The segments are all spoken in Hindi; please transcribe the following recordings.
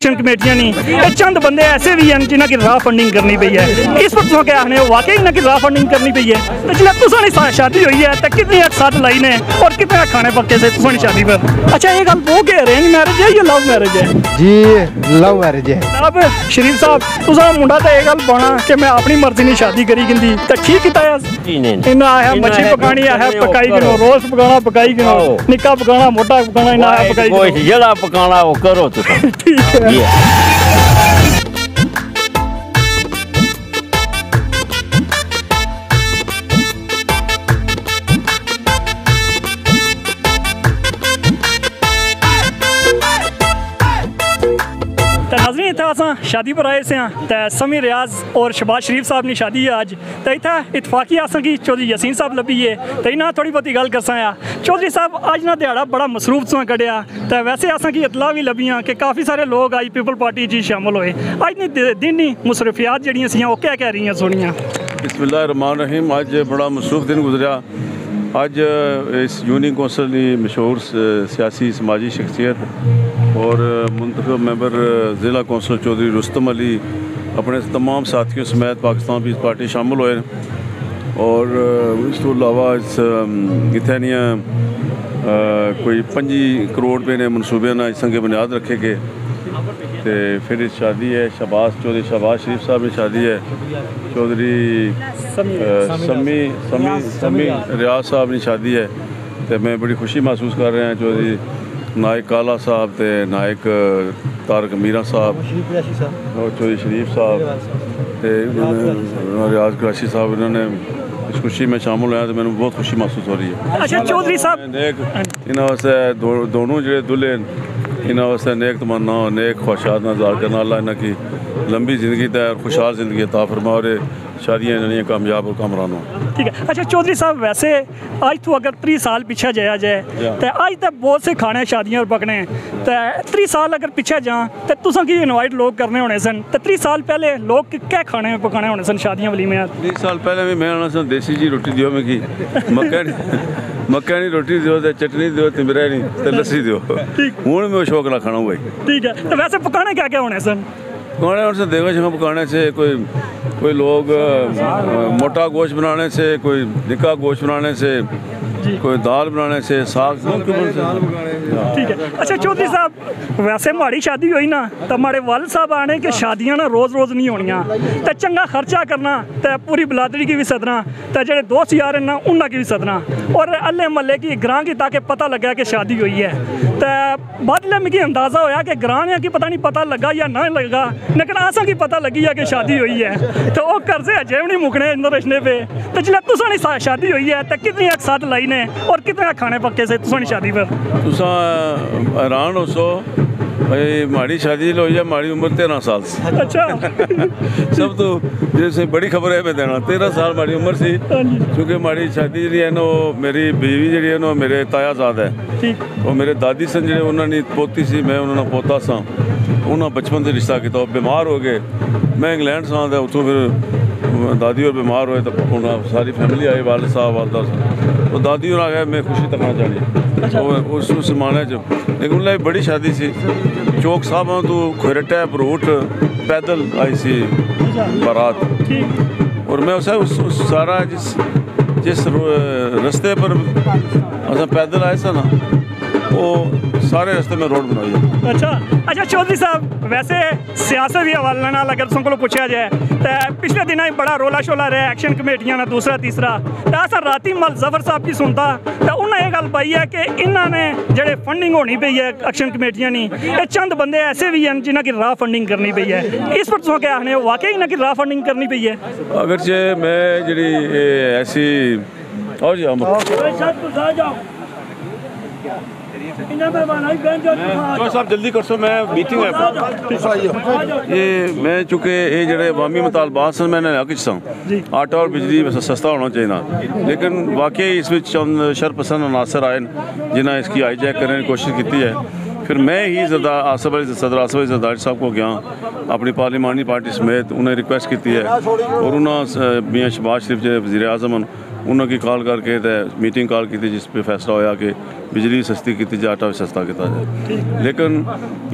कमेटियां नहीं, चंद बंदे ऐसे भी हैं जिन्हें की राह फंडिंग करनी पई है। इस पर तुम क्या आखने हो, वाकई इन्हें की राह फंडिंग करनी पई है? तो जिसने तुसानी शादी हुई है तो कितनी साथ लाई ने और कितने खाने पक्के से तुसानी शादी पर? अच्छा ये गल वो कि अरेंज मैरिज है या लव मैरिज है? जी लव मैरिज है। जनाब शरीफ साहब तुसा मुंडा तो ये गल बना कि मैं अपनी मर्जी नहीं शादी करी गिंदी तो ठीक किया इन्हें आया मच्छी पकानी है पकाई गिनो, रोस्ट पकाना पकाई गिनो, निक्का पकाना मोटा पकाना इन्हें आया पकाई गिनो, जेड़ा पकाना वो करो तो ठीक है। नाज़रीन इतना असा शादी पर आए से तो समी रियाज और शहबाज शरीफ साहब की शादी है आज, तो इतना इतफाकी असा की चौधरी यासीन साहब लभी है, तो इन्हें थोड़ी बहुत गल करसा आ। चौधरी साहब अज ना दिहाड़ा बड़ा मसरूफ सो कढ़िया, तो वैसे असा की इतला भी लभियाँ कि काफ़ी सारे लोग अज पीपल पार्टी जी शामिल होए। अज ने दिन ही मुसरफियात जड़ियाँ सी वो क्या कह रही हैं सुनिया। बिस्मिल्लाहिर्रहमानिर्रहीम। अज बड़ा मसरूफ दिन गुजरिया। अज इस यूनियन कौंसल की मशहूर सियासी समाजी शख्सियत और मुंतखब मेंबर ज़िला कौंसल चौधरी रुस्तम अली अपने तमाम साथियों समेत पाकिस्तान पीपल्स पार्टी शामिल हुए और इस तो अलावा इतने कोई 5 करोड़ रुपये ने मनसूबे ने संगे बुनियाद रखे गए। तो फिर इस शादी है चौधरी शहबाज शरीफ साहब की शादी है, चौधरी समी रियाज साहब की शादी है। तो मैं बड़ी खुशी महसूस कर रहा चौधरी नायक काला साहब ते नायक तारक मीरा साहब और चौधरी शरीफ साहब रियाज कराची साहब इन्होंने इस खुशी में शामिल होया तो मैंने बहुत खुशी महसूस हो रही है। अच्छा चौधरी साहब इन्होंने वास्ते दोनों जो दुल्हे इन्होंने वास्ते नेक तमन्ना नेक ख्वाहिशात नज़ार करना अल्लाह इन्हों की लंबी ज़िंदगी तय और खुशहाल ज़िंदगी अता फरमा और शादियाँ इन्होंने कामयाब और कामरान हो। ठीक है। अच्छा चौधरी साहब वैसे आज तो अगर 3 साल पीछे जाया जाए तो आज तक बहुत से खाने शादियाँ और पकने तो 3 साल अगर पीछे जा तो तुसा की इनवाइट लोग करने होने सन, तो 3 साल पहले लोग क्या खाने पकाने होने सन शादियाँ वाली में? 3 साल पहले भी मैं आना सन देसी जी रोटी दियो में की मक्का रोटी दियो तो चटनी दियो तिमरे नहीं तो लस्सी दियो हूँ मैं शौक ना खाना भाई। ठीक है। तो वैसे पकाने क्या क्या होने सन? पकाने और से देखो जगह पकाने से कोई लोग मोटा गोश्त बनाने से, कोई निक्का गोश्त बनाने से, कोई दाल बनाने से, साग। ठीक है। अच्छा चौधरी साहब वैसे हमारी शादी हुई ना तो हमारे वाल साहब आने कि शादियाँ ना रोज़ रोज़ नहीं होनिया, तो चंगा खर्चा करना, तो पूरी बिलादरी की भी सदना, तो जो दोस्त यार हैं ना उन्होंने की भी सदना और अल्ले महल्ले की ग्रां की ताकि पता लगा कि शादी हुई है। तो बाद में मुझे अंदाज़ा होया कि ग्रां की पता नहीं पता लगा या ना लगा, लेकिन आसा की पता लगी है कि शादी हुई है, तो वो कर्जे अजे भी नहीं मुकने अंदर रचने पे। तो जिला तुसानी शादी हुई है तो कितनी एक साथ लाई ने और कितने खाने पक्के से तुसानी शादी पर? तुसा हैरान हो सो भाई माड़ी शादी हुई है, माड़ी उम्र 13 साल से। अच्छा सब तो जैसे बड़ी खबर है मैं देना 13 साल माड़ी उम्र सी, क्योंकि माड़ी शादी जी है ना वो मेरी बीवी जी है ना मेरे तायाजाद है, वो मेरे दादी सन जो उन्होंने पोती सी, मैं उन्होंने पोता सा, उन्होंने बचपन से रिश्ता किया, बीमार हो गए, मैं इंग्लैंड सा था, उतों फिर दादी और बीमार हुए तो उन्होंने सारी फैमिली आई, वाल साहब वालदा साहब, तो दादी और आ गया मैं खुशी तकना चाहिए तो उस जमाने लेकिन उन्हें बड़ी शादी सी चौक साहब तो खोरटा बरूट पैदल आई सी बारात, और मैं उस सारा जिस रास्ते पर असा पैदल आए सा ना वो सारे रास्ते में रोड बनाई। अच्छा चौधरी साहब वैसे सियासत भी हवाले नाल अगर तुम को पूछा जाए तो पिछले दिन बड़ा रोला शोला रहा एक्शन कमेटियां ना दूसरा तीसरा, तो अस राती मल जफर साहब की सुनता तो उन्हें यह गल पाई है कि इन्होंने जेडे फंडिंग होनी पई है एक्शन कमेटियां नहीं, ये चंद बंदे ऐसे भी हैं जिन्हें की राह फंडिंग करनी पई है। इस पर तुम क्या आखने हो, वाकई इन्हें की राह फंडिंग करनी पई है? अगरचे मैं जी ऐसी और साहब जल्दी कर सो मैं मीटिंग है ये मैं चूँकि ये जड़े अवामी मुतालबात सन मैंने हक आटा और बिजली सस्ता होना चाहिए, लेकिन वाकई इसमें चंद शरपसंद अनासर आए जिन्हें इसकी हाईजैक करने की कोशिश की है। फिर मैं ही सदर आसफ अली जरदारी साहब को गया अपनी पार्लिमानी पार्टी समेत, उन्हें रिक्वेस्ट की है और उन्होंने मियाँ शहबाज शरीफ जो वज़ीर आज़म ਉਹਨਾਂ ਕੀ ਕਾਲ ਕਰਕੇ ਤੇ ਮੀਟਿੰਗ ਕਾਲ ਕੀਤੀ ਜਿਸ 'ਤੇ ਫੈਸਲਾ ਹੋਇਆ ਕਿ ਬਿਜਲੀ ਸਸਤੀ ਕੀਤੀ ਜਾਏ, ਆਟਾ ਵੀ ਸਸਤਾ ਕੀਤਾ ਜਾਏ। ਲੇਕਿਨ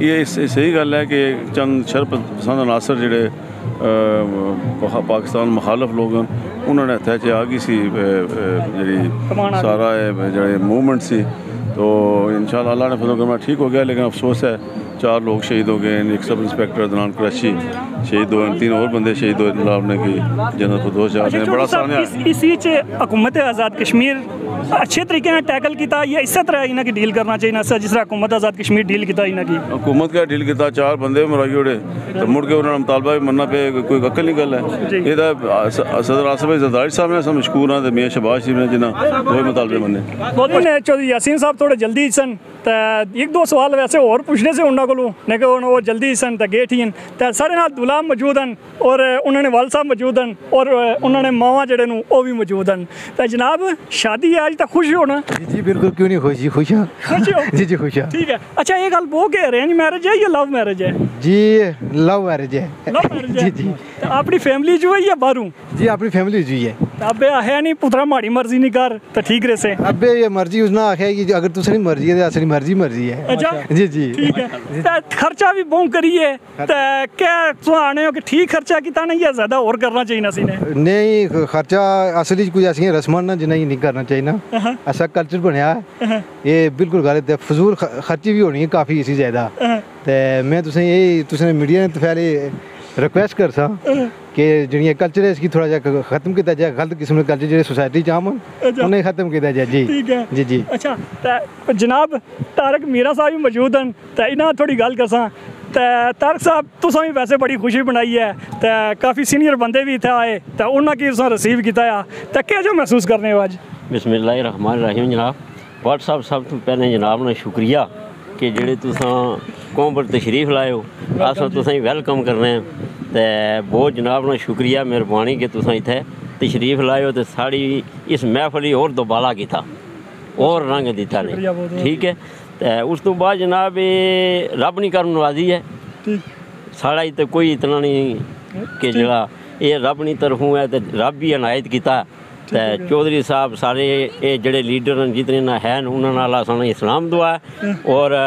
ਇਹ ਸਹੀ ਗੱਲ ਹੈ ਕਿ ਚੰਦ ਸ਼ਰਪਸੰਦ ਅਨਾਸਰ ਜਿਹੜੇ ਪਾਕਿਸਤਾਨ ਮੁਖਾਲਫ ਲੋਕ ਹਨ ਉਹਨਾਂ ਨੇ ਹੱਥਾਂ 'ਚ ਆ ਗਈ ਸੀ ਜਿਹੜੀ ਸਾਰਾ ਜਿਹੜੇ मूवमेंट सी। तो इंशाल्लाह अल्लाह ने फजल करना ठीक हो गया। लेकिन अफसोस है 4 लोग शहीद हो गए, एक सब इंस्पेक्टर अदनान कुरैशी शहीद हुए, 3 और बंदे शहीद हुए ने की जनरल फरदौस जाते हैं। बड़ा सामने इसी हुकूमत आज़ाद कश्मीर अच्छे तरीके से टैकल किया या इस तरह इन्हें की डील करना चाहिए ना जिस तरह हुकूमत आज़ाद कश्मीर डील किया इन्हें की हुकूमत का डील किया 4 बंदे मराई उड़े तो मुड़ के उन्होंने मुतालबा भी मनना पे कोई अकल नहीं गल है। ये सदर आसिफ जरदारी साहब ने मशकूर हाँ मियाँ शहबाज शरीफ ने जिन्हें दो मुतालबे मन्ने। चौधरी यासीन साहब थोड़े जल्दी सन तो 1-2 सवाल वैसे और पूछने से उन्होंने को लेकिन वो जल्दी सन तो गेट ही तो साढ़े नाल दुला मौजूद हैं और उन्होंने वाल साहब मौजूद हैं और उन्होंने मावा जड़े वो भी मौजूद हैं। तो जनाब शादी आज तक खुश हो ना? जी बिल्कुल, क्यों नहीं खुश, खुश हाँ जी जी खुश हाँ। ठीक है। अच्छा ये गल वो कि अरेंज मैरिज है या लव मैरिज है? जी लव मैरिज है। लव मैरिज है जी जी। तो अपनी फैमिली जो है या बाहरों? जी अपनी फैमिली जी है। अबे है नहीं पुत्रा माड़ी मर्जी नहीं कर तो ठीक रहे से। अबे ये मर्जी उसने आखे कि अगर तुझे नहीं मर्जी है तो असली मर्जी है। अच्छा जी जी ठीक है। तो खर्चा भी बहुत करिए तो क्या तू आने हो कि ठीक खर्चा कितना नहीं या ज्यादा और करना चाहिए ना सीने? नहीं खर्चा असली कुछ ऐसी रस्मां ना जिन्हें नहीं करना चाहिए ना, ऐसा कल्चर बनया है ये बिल्कुल गलत है। फजूल खर्ची भी होनी है काफ़ी इसी ज़्यादा। तो मैं तुसें यही तुसें मीडिया ने पहले रिक्वेस्ट कर सा कि जिहड़ियां कल्चर है इसकी थोड़ा जा खत्म किया जाए, गलत किस्म के कल्चर जो सोसाइटी च आम उन्हें खत्म किया जाए। जी ठीक है जी जी। अच्छा तो जनाब तारक मीरा साहब भी मौजूद हैं तो इन्हें थोड़ी गल करसा। तो तारक साहब तुसें भी वैसे बड़ी खुशी बनाई है तो काफ़ी सीनियर बंदे भी इत्थे आए तो उन्हें की तुसें रिसीव किया तो क्या जो महसूस करने हो अज? बिस्मिल्लाहिर्रहमानिर्रहीम। जनाब भट्ट साहब सब तो पहले जनाब ने शुक्रिया कि जेह्ड़े तुसां कौम पर तशरीफ लाए हो, अस तुसें वेलकम करने ते बहुत जनाब ने शुक्रिया मेहरबानी कि तुसां इत्थे तशरीफ लाए हो तो साड़ी इस महफली और दोबाला किया और रंग दिता ने। ठीक है। तो उस तो बाद जनाब ये रब नहीं कर नवाजी है साड़ा इतना कोई इतना नहीं कि जरा ये रब नहीं तरफों है तो रब भी इनायत किया। तो चौधरी साहब सारे ये जड़े लीडर हैं जितने ना हैं उन्होंने असां इस्लाम दुआ और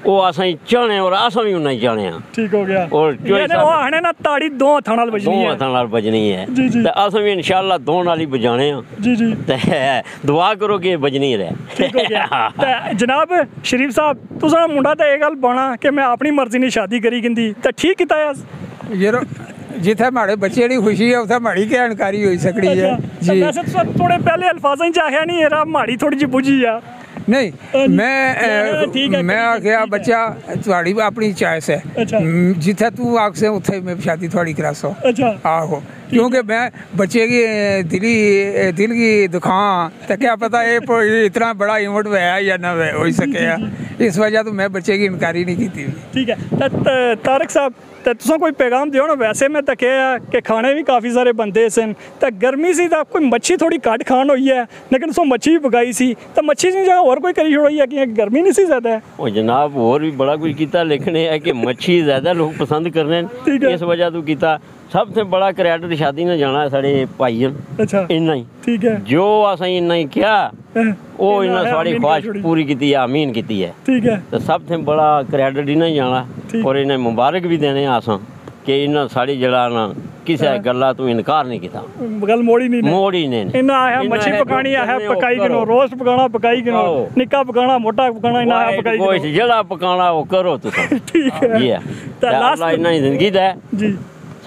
वो असां चाहने और असां भी उन्हें चाहने। ठीक हो गया। और वो आने ना ताड़ी 2 हत्थां नाल बजनी है तो असां भी इंशाअल्लाह 2 नाल ही बजाने जी जी। ते दुआ करो कि बजनी रहे। ठीक हो गया। ते जनाब शरीफ साहब तुसां मुंडा ते ये गल बना कि मैं अपनी मर्जी नहीं शादी करी गिंदी तो ठीक कीता यार जिथे माड़े बच्चे की खुशी है उथे माड़ी क्या इनकारी हो सकती है। जी वैसे थोड़े पहले अल्फाजां च आखिया नहीं यरा माड़ी थोड़ी जी बुझी आ नहीं मैं आखिया बच्चा थोड़ी अपनी चॉइस है जिथे तू आखसे उथे मैं शादी थोड़ी करा सो। आहो क्योंकि मैं बच्चे की दिल की दुखां तो क्या पता ये इतना बड़ा इवेंट है या ना हो सके, इस वजह तो मैं बच्चे की इनकारी नहीं की। ठीक है। तारक साहब तो तुम कोई पैगाम दियो ना? वैसे मैं तके कि खाने भी काफ़ी सारे बनते सन तो गर्मी सी तो कोई मच्छी थोड़ी घट खान हुई है लेकिन सो मच्छी भी पकाई सी तो मच्छी की जगह और कोई करी छोड़ी है कि गर्मी नहीं सी ज़्यादा है? और जनाब और भी बड़ा कुछ किया लेकिन यह है कि मच्छी ज़्यादा लोग पसंद कर रहे हैं इस वजह तो किया। सबसे बड़ा क्रेडिट शादी में जाना है साढ़े भाई। अच्छा इन्ना ही। ठीक है। जो असें इन्ना ही क्या वो इन्ना साड़ी ख्वाहिश पूरी की है, आमीन की है। ठीक है। तो सबसे बड़ा क्रेडिट इन्हें जाना और इन्हें मुबारक भी देने असां कि इन्हें साड़ी जड़ा ना किसी गल्ला तो इनकार नहीं किया, गल मोड़ी नहीं इन्ना आया मच्छी पकानी है पकाई गिनो, रोस्ट पकाना पकाई गिनो, निक्का पकाना मोटा पकाना इन्ना आया पकाई गिनो, जड़ा पकाना वो करो तुम। ठीक है। ये अल्लाह इन्ना ही जिंदगी दे जी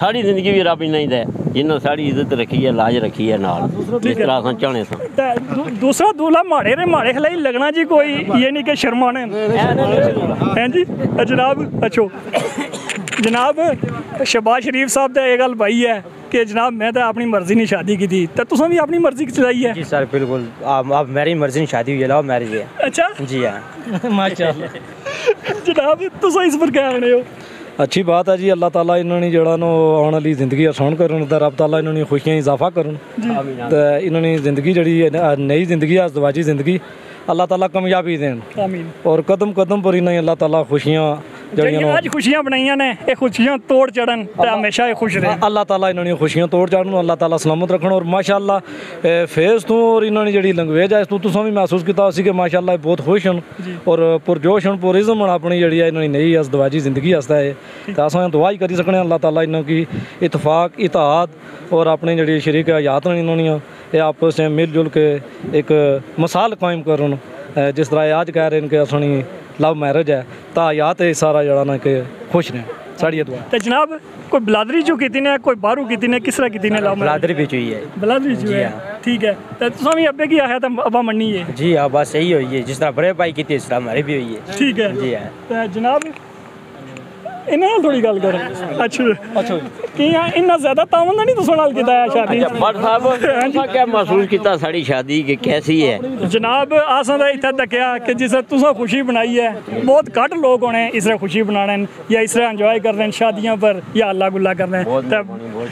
साड़ी जिंदगी भी रब नहीं दे जिन्होंने साड़ी इज्जत रखी है लाज रखी है नाल जिस तरह अस चाहने सा। दूसरा दूल्हा माड़े रे माड़े खिलाई लगना जी कोई ये नहीं कि शर्माने हैं जी जनाब। अच्छो जनाब शहबाज शरीफ साहब का ये गल भाई है कि जनाब मैं तो अपनी मर्जी नहीं शादी की थी तो तुम भी अपनी मर्जी चलाई है? जी सर बिल्कुल अब मेरी मर्जी नहीं शादी हुई है, लव मैरिज है। अच्छा जी हाँ माशाल्लाह। जनाब तुम इस पर क्या आने हो? अच्छी बात है जी। अल्लाह ताला इन्होंने जड़ा नो आने वाली जिंदगी आसान करन ते रब ताला इन्होंने खुशियां इजाफा करन ते इन्होंने जिंदगी जड़ी नई जिंदगी अज़दवाजी जिंदगी अल्लाह ताला कामयाबी देन और कदम कदम पर इन्हें अल्लाह ताला खुशियां ਜਿਹੜੀਆਂ ਅੱਜ ਖੁਸ਼ੀਆਂ ਬਣਾਈਆਂ ਨੇ ਇਹ ਖੁਸ਼ੀਆਂ ਤੋੜ ਚੜਨ ਤੇ ਹਮੇਸ਼ਾ ਇਹ ਖੁਸ਼ ਰਹੇ। ਅੱਲਾਹ ਤਾਲਾ ਇਹਨਾਂ ਦੀਆਂ ਖੁਸ਼ੀਆਂ ਤੋੜ ਚੜਨ, ਅੱਲਾਹ ਤਾਲਾ ਸਲਾਮਤ ਰੱਖਣ। ਔਰ ਮਾਸ਼ਾਅੱਲਾ ਫੇਸ ਤੋਂ ਔਰ ਇਹਨਾਂ ਦੀ ਜਿਹੜੀ ਲੈਂਗੁਏਜ ਹੈ ਇਸ ਤੋਂ ਤੁਸੀਂ ਵੀ ਮਹਿਸੂਸ ਕੀਤਾ ਸੀ ਕਿ ਮਾਸ਼ਾਅੱਲਾ ਬਹੁਤ ਖੁਸ਼ ਹਨ ਔਰ ਪੁਰਜੋਸ਼ ਹਨ, ਪੁਰਿਜ਼ਮ ਆਪਣੀ ਜਿਹੜੀ ਹੈ ਇਹਨਾਂ ਦੀ ਨई अज़दवाजी ज़िंदगी आस्ता है तो अस दुआ ही करी सकने अल्लाह ताला इन्हों की इतफाक इतिहाद और अपनी जी शरीक हयात इन्होंने ये आपस में मिलजुल के एक मिसाल कायम करन। जिस तरह आज कह रहे हैं कि असनी लव मैरिज है तो हयात सारा जरा ना कि खुश ने साड़ी दुआ। तो जनाब कोई बलादरी जो की ने कोई बारू की ने किस तरह की ने लव बलादरी भी हुई है। बलादरी जो है ठीक है। तो तुम भी अब्बे की आया था अब्बा मन्नी है? जी हाँ बस यही हुई है, जिस तरह बड़े भाई की थी इस तरह हमारी भी हुई है। ठीक है जी हाँ। तो जनाब इन्हें थोड़ी गल कर अच्छा कि इन्ना ज्यादा तावन नहीं तो नाल कीता है शादी। भट्ट साहब क्या महसूस किया साड़ी शादी कि कैसी है? जनाब असां दा इत्थे तक्या कि जिस तुसां खुशी बनाई है बहुत घट लोग होने इस तरह खुशी बनाने या इस तरह इंजॉय करने शादियां पर या अल्लाह गुल्ला करने।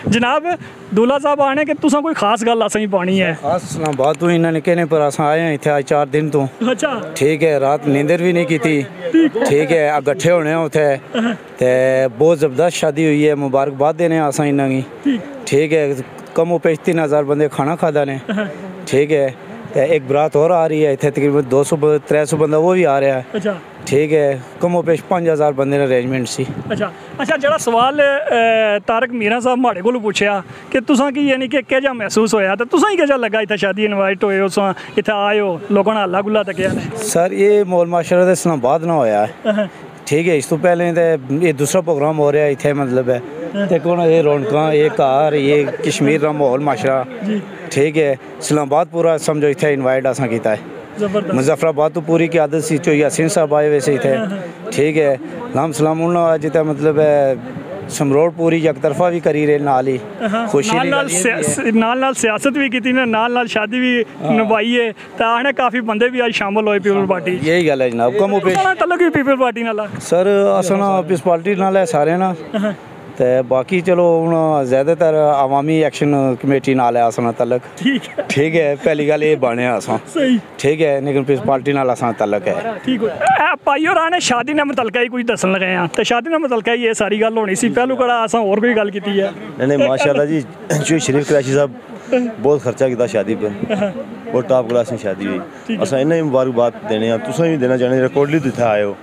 जनाब दूल्हा साहब आने कि तुसां कोई खास गल असें पानी है? खास बात तो इन्होंने कहने पर अस आए हैं इत्थे 4 दिन तो। अच्छा ठीक है, रात नींदर भी नहीं की थी। ठीक है, इकट्ठे होने उथे ते बहुत ज़बरदस्त शादी हुई है, मुबारकबाद देने आसा इन्हों की। ठीक है, कम पेश 3000 बंदे खाना खादा ने। ठीक है, तो एक बरात और आ रही है इतने तकरीबन 200-300 बंदा वो भी आ रहा है। अच्छा ठीक है, कम पेश 5000 बंदे ने अरेंजमेंट सी। अच्छा अच्छा जरा सवाल तारक मीरा साहब माड़े को पूछया कि तुसां की यानी कि क्या महसूस होया तो तुसां ही क्या लगा इतना शादी इनवाइट होए हो इतना आए हो लोगों ने हल्ला गुल्ला तकिया? सर ये मौल माशरा तो इस्लामाबाद ना होया है। ठीक है, इस तो पहले तो ये दूसरा प्रोग्राम हो रहा है इतने मतलब है ते कौन ये रौनक ये घर ये कश्मीर का माहौल माशरा। ठीक है, इस्लामाबाद पूरा समझो इतने इनवाइट असा किया है। मुजफ्फराबाद तो पूरी की आदत सी चो यासीन साहब आए वैसे ही थे। ठीक है, राम सलाम जितना मतलब है समरोड़ पूरी एक तरफा भी करी रहे नाल ही खुशी नाल सियासत भी की नाल शादी भी निभाई है तो आने काफ़ी बंदे भी आज शामिल होए पीपल पार्टी। यही गल है जनाब। कम तलक भी पीपल पार्टी नाल सर असना पीपल पार्टी नाल है सारे ना ते बाकी चलो हूँ ज़्यादातर अवामी एक्शन कमेटी नाल है असना तलक। ठीक है, पहली गल ये बने असा। ठीक है, लेकिन पीपल पार्टी नाल असना तलक है। ठीक है भाई और आने शादी ने मुतलका ही कुछ दसन लगे हैं तो शादी ने मुतलका ही ये सारी गल होनी सी पहलू कड़ा असा और कोई गल की है? नहीं माशाल्लाह जी जो शरीफ कराची साहब बहुत खर्चा किया शादी पर, बहुत टॉप क्लास में शादी हुई। अस इन्हें मुबारकबाद देने तुसें भी देना चाहने रिकॉर्डली इतने आए हो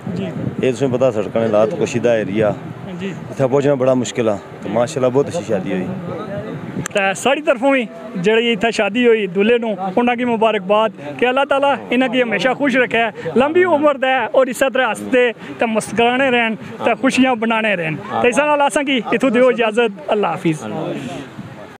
ये तुसें पता सड़कों ने लात कशीदा एरिया इतना पहुँचना बड़ा मुश्किल है तो माशाल्लाह बहुत अच्छी शादी हुई। तो साड़ी तरफों भी जी इतना शादी हुई दूल्हे नूं उन्होंने मुबारकबाद कि अल्लाह ताला इन्हें की हमेशा खुश रखे लंबी उम्र दे और इस तरह हंसते तो मुस्कराने रहन तो खुशियाँ बनाने रहन। तो इस नाल असां की इत्थों दिओ इजाजत। अल्लाह हाफिज़।